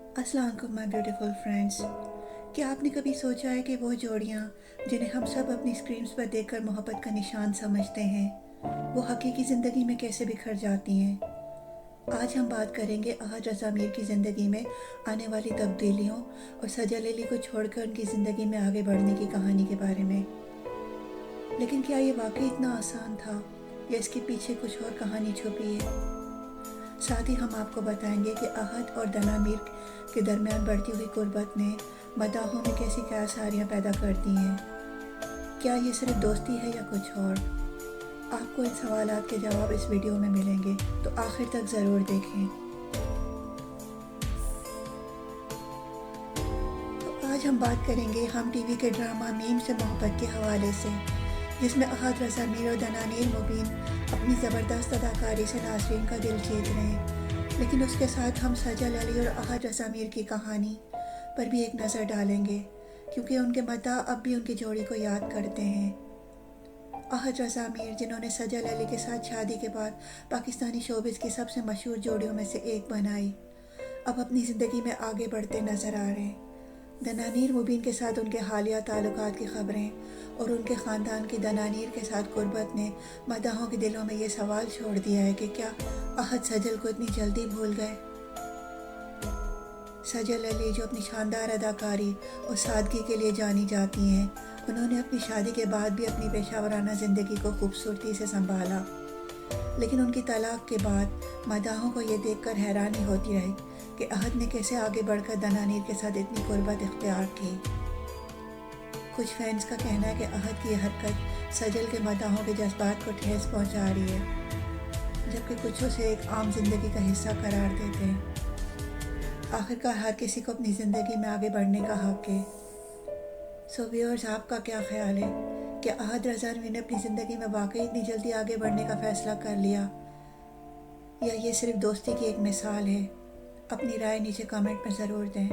अस्सलाम वालेकुम my beautiful friends. क्या आपने कभी सोचा है कि वो जोड़ियाँ जिन्हें हम सब अपनी स्क्रीन्स पर देखकर मोहब्बत का निशान समझते हैं, वो हकीकी ज़िंदगी में कैसे बिखर जाती हैं? आज हम बात करेंगे अहद रज़ा मीर की ज़िंदगी में आने वाली तब्दीलियों और सजल अली को छोड़कर उनकी ज़िंदगी में आगे बढ़ने की कहानी के बारे में। लेकिन क्या ये वाकई इतना आसान था या इसके पीछे कुछ और कहानी छुपी है? साथ ही हम आपको बताएंगे कि अहद और दना मीर के दरमियान बढ़ती हुई गुर्बत ने मदाहों में कैसी क्या सारियाँ पैदा कर दी हैं। क्या ये सिर्फ दोस्ती है या कुछ और? आपको इन सवालात के जवाब इस वीडियो में मिलेंगे, तो आखिर तक ज़रूर देखें। तो आज हम बात करेंगे हम टीवी के ड्रामा मीम से मोहब्बत के हवाले से, जिसमें अहद रज़ा मीर और दनानीर मुबीन अपनी ज़बरदस्त अदाकारी से नाज़रीन का दिल जीत रहे हैं। लेकिन उसके साथ हम सजल अली और अहद रज़ा मीर की कहानी पर भी एक नज़र डालेंगे, क्योंकि उनके मद्दाह अब भी उनकी जोड़ी को याद करते हैं। अहद रज़ा मीर, जिन्होंने सजल अली के साथ शादी के बाद पाकिस्तानी शोबिज़ की सबसे मशहूर जोड़ियों में से एक बनाई, अब अपनी ज़िंदगी में आगे बढ़ते नज़र आ रहे हैं। दनानीर मुबीन के साथ उनके हालिया ताल्लुकात की खबरें और उनके ख़ानदान की दनानीर के साथ गुर्बत ने मदाहों के दिलों में ये सवाल छोड़ दिया है कि क्या अहद सजल को इतनी जल्दी भूल गए। सजल अली, जो अपनी शानदार अदाकारी और सादगी के लिए जानी जाती हैं, उन्होंने अपनी शादी के बाद भी अपनी पेशावराना ज़िंदगी को खूबसूरती से संभाला। लेकिन उनकी तलाक के बाद मदाहों को ये देखकर हैरानी होती रही कि अहद ने कैसे आगे बढ़कर दनानीर के साथ इतनी गुर्बत इख्तियार की। कुछ फैंस का कहना है कि अहद की यह हरकत सजल के मदाहों के जज्बात को ठेस पहुंचा रही है, जबकि कुछ उसे एक आम जिंदगी का हिस्सा करार देते हैं। आखिरकार हर किसी को अपनी ज़िंदगी में आगे बढ़ने का हक है। सो व्यूअर्स, आपका क्या ख्याल है कि अहद रज़ा मीर ने अपनी ज़िंदगी में वाकई इतनी जल्दी आगे बढ़ने का फ़ैसला कर लिया, या ये सिर्फ दोस्ती की एक मिसाल है? अपनी राय नीचे कमेंट में ज़रूर दें।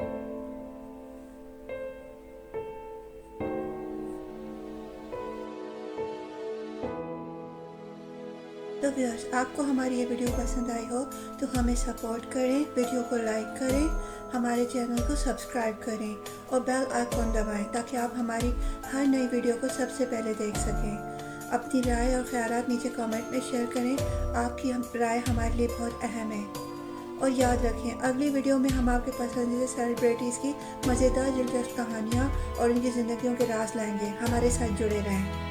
तो व्यूअर्स, आपको हमारी ये वीडियो पसंद आई हो तो हमें सपोर्ट करें, वीडियो को लाइक करें, हमारे चैनल को सब्सक्राइब करें और बेल आइकॉन दबाएं ताकि आप हमारी हर नई वीडियो को सबसे पहले देख सकें। अपनी राय और ख्यालात नीचे कमेंट में शेयर करें। आपकी राय हमारे लिए बहुत अहम है। और याद रखें, अगली वीडियो में हम आपके पसंदीदा सेलिब्रिटीज़ की मज़ेदार दिलचस्प कहानियाँ और उनकी ज़िंदगियों के राज लाएंगे। हमारे साथ जुड़े रहें।